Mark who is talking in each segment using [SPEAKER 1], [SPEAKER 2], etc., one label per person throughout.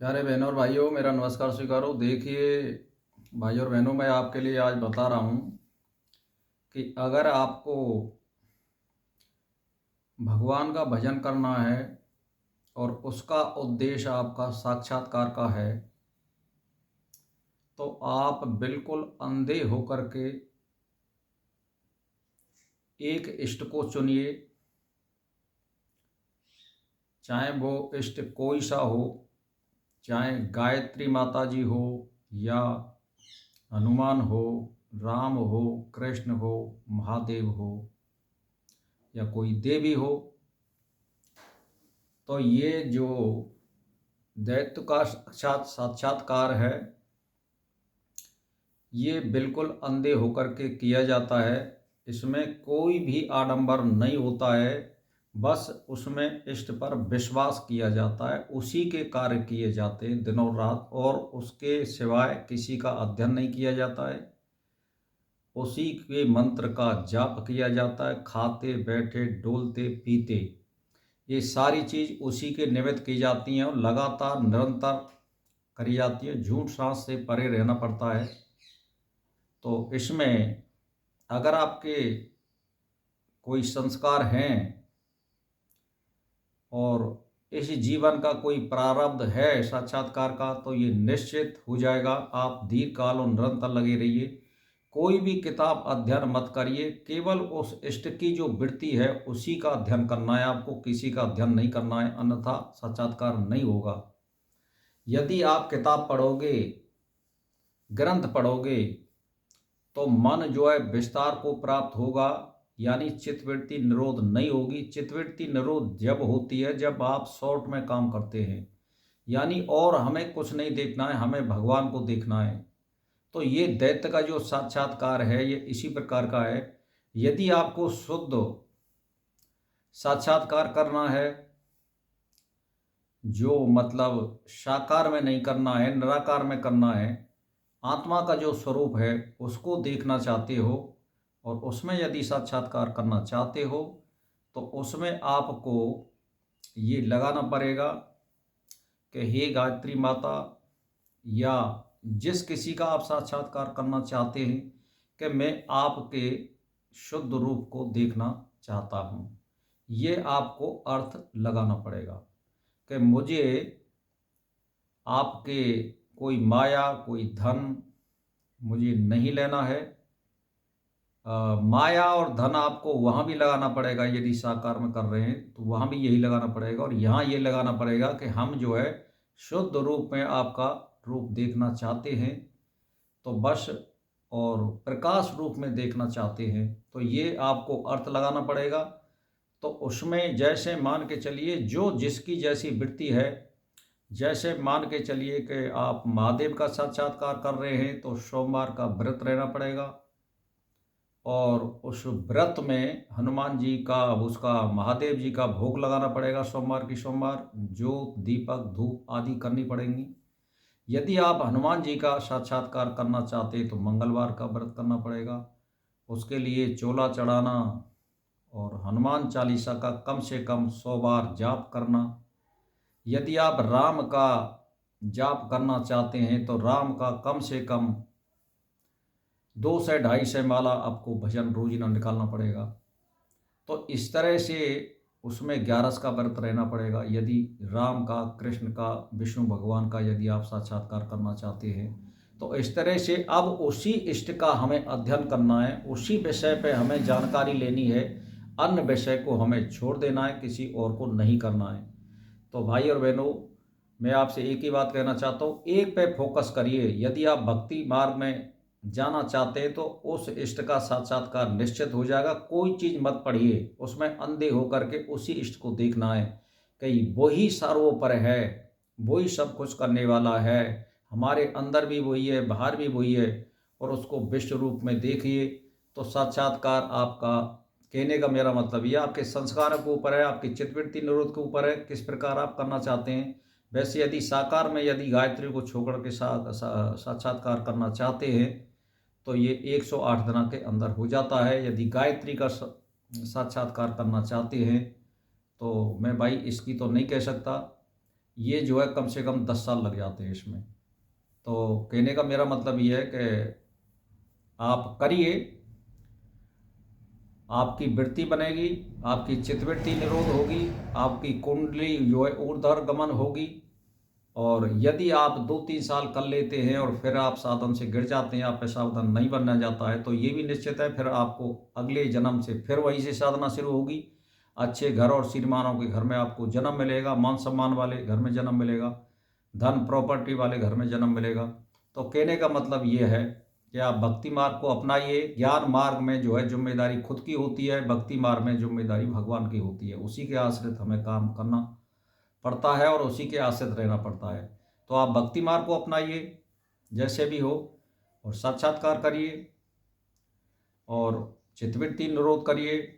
[SPEAKER 1] प्यारे बहनों और भाइयों, मेरा नमस्कार स्वीकारो। देखिए भाई और बहनों, मैं आपके लिए आज बता रहा हूँ कि अगर आपको भगवान का भजन करना है और उसका उद्देश्य आपका साक्षात्कार का है, तो आप बिल्कुल अंधे होकर के एक इष्ट को चुनिए। चाहे वो इष्ट कोई सा हो, चाहे गायत्री माता जी हो, या हनुमान हो, राम हो, कृष्ण हो, महादेव हो, या कोई देवी हो। तो ये जो दैत्य का साक्षात्कार है, ये बिल्कुल अंधे होकर के किया जाता है। इसमें कोई भी आडंबर नहीं होता है। बस उसमें इष्ट पर विश्वास किया जाता है, उसी के कार्य किए जाते हैं दिनों रात, और उसके सिवाय किसी का अध्ययन नहीं किया जाता है। उसी के मंत्र का जाप किया जाता है, खाते बैठे डोलते पीते ये सारी चीज़ उसी के निमित्त की जाती हैं और लगातार निरंतर करी जाती है। झूठ सांस से परे रहना पड़ता है। तो इसमें अगर आपके कोई संस्कार हैं और इस जीवन का कोई प्रारब्ध है साक्षात्कार का, तो ये निश्चित हो जाएगा। आप दीर्घ काल और निरंतर लगे रहिए। कोई भी किताब अध्ययन मत करिए, केवल उस इष्ट की जो वृत्ति है उसी का अध्ययन करना है आपको, किसी का अध्ययन नहीं करना है, अन्यथा साक्षात्कार नहीं होगा। यदि आप किताब पढ़ोगे, ग्रंथ पढ़ोगे, तो मन जो है विस्तार को प्राप्त होगा, यानी चित्तवृत्ति निरोध नहीं होगी। चित्तवृत्ति निरोध जब होती है जब आप शॉर्ट में काम करते हैं, यानी और हमें कुछ नहीं देखना है, हमें भगवान को देखना है। तो ये दैत्य का जो साक्षात्कार है ये इसी प्रकार का है। यदि आपको शुद्ध साक्षात्कार करना है, जो मतलब साकार में नहीं करना है, निराकार में करना है, आत्मा का जो स्वरूप है उसको देखना चाहते हो और उसमें यदि साक्षात्कार करना चाहते हो, तो उसमें आपको ये लगाना पड़ेगा कि हे गायत्री माता, या जिस किसी का आप साक्षात्कार करना चाहते हैं, कि मैं आपके शुद्ध रूप को देखना चाहता हूँ। ये आपको अर्थ लगाना पड़ेगा कि मुझे आपके कोई माया, कोई धन मुझे नहीं लेना है। माया और धन आपको वहाँ भी लगाना पड़ेगा, यदि साकार में कर रहे हैं तो वहाँ भी यही लगाना पड़ेगा, और यहाँ ये लगाना पड़ेगा कि हम जो है शुद्ध रूप में आपका रूप देखना चाहते हैं, तो बस, और प्रकाश रूप में देखना चाहते हैं, तो ये आपको अर्थ लगाना पड़ेगा। तो उसमें जैसे मान के चलिए जो जिसकी जैसी वृत्ति है, जैसे मान के चलिए कि आप महादेव का साक्षात्कार कर रहे हैं तो सोमवार का व्रत रहना पड़ेगा, और उस व्रत में हनुमान जी का, उसका महादेव जी का भोग लगाना पड़ेगा। सोमवार की सोमवार जोत दीपक धूप आदि करनी पड़ेंगी। यदि आप हनुमान जी का साक्षात्कार करना चाहते हैं तो मंगलवार का व्रत करना पड़ेगा। उसके लिए चोला चढ़ाना और हनुमान चालीसा का कम से कम 100 बार जाप करना। यदि आप राम का जाप करना चाहते हैं तो राम का कम से कम 2 से 250 माला आपको भजन रोजिना निकालना पड़ेगा। तो इस तरह से उसमें 11 का व्रत रहना पड़ेगा, यदि राम का, कृष्ण का, विष्णु भगवान का यदि आप साक्षात्कार करना चाहते हैं। तो इस तरह से अब उसी इष्ट का हमें अध्ययन करना है, उसी विषय पे हमें जानकारी लेनी है। अन्य विषय को हमें छोड़ देना है, किसी और को नहीं करना है। तो भाई और बहनों, मैं आपसे एक ही बात कहना चाहता हूँ, एक पे फोकस करिए। यदि आप भक्ति मार्ग में जाना चाहते हैं तो उस इष्ट का साक्षात्कार निश्चित हो जाएगा। कोई चीज़ मत पढ़िए, उसमें अंधे होकर के उसी इष्ट को देखना है कि वही सर्वोपर है, वही सब कुछ करने वाला है, हमारे अंदर भी वही है, बाहर भी वही है, और उसको विश्व रूप में देखिए। तो साक्षात्कार आपका, कहने का मेरा मतलब ये आपके संस्कारों के ऊपर है, आपकी चित्तवृत्ति निरोध के ऊपर है, किस प्रकार आप करना चाहते हैं। वैसे यदि साकार में यदि गायत्री को छोड़ के साक्षात्कार करना चाहते हैं तो ये 108 दिन के अंदर हो जाता है। यदि गायत्री का साक्षात्कार करना चाहते हैं तो मैं भाई इसकी तो नहीं कह सकता। ये जो है कम से कम 10 साल लग जाते हैं इसमें। तो कहने का मेरा मतलब ये है कि आप करिए, आपकी वृत्ति बनेगी, आपकी चित्तवृत्ति निरोध होगी, आपकी कुंडली जो है ऊर्ध्वर गमन होगी। और यदि आप 2-3 साल कर लेते हैं और फिर आप साधन से गिर जाते हैं, आप पे साधन नहीं बनना जाता है, तो ये भी निश्चित है फिर आपको अगले जन्म से फिर वहीं से साधना शुरू होगी। अच्छे घर और श्रीमानों के घर में आपको जन्म मिलेगा, मान सम्मान वाले घर में जन्म मिलेगा, धन प्रॉपर्टी वाले घर में जन्म मिलेगा। तो कहने का मतलब ये है कि आप भक्ति मार्ग को अपनाइए। ज्ञान मार्ग में जो है जिम्मेदारी खुद की होती है, भक्ति मार्ग में जिम्मेदारी भगवान की होती है। उसी के आश्रित हमें काम करना पड़ता है और उसी के आश्रित रहना पड़ता है। तो आप भक्ति मार्ग को अपनाइए जैसे भी हो, और साक्षात्कार करिए और चित्तवृत्ति निरोध करिए,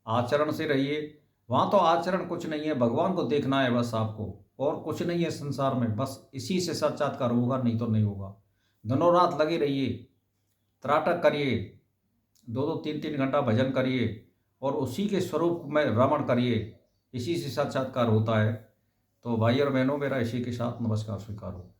[SPEAKER 1] आचरण से रहिए। वहाँ तो आचरण कुछ नहीं है, भगवान को देखना है बस आपको, और कुछ नहीं है संसार में। बस इसी से साक्षात्कार होगा, नहीं तो नहीं होगा। दिनों रात लगे रहिए, त्राटक करिए, 2-2 3-3 घंटा भजन करिए और उसी के स्वरूप में रमण करिए। इसी से साक्षात्कार होता है। तो भाई और बहनों, मेरा इसी के साथ नमस्कार स्वीकार हो।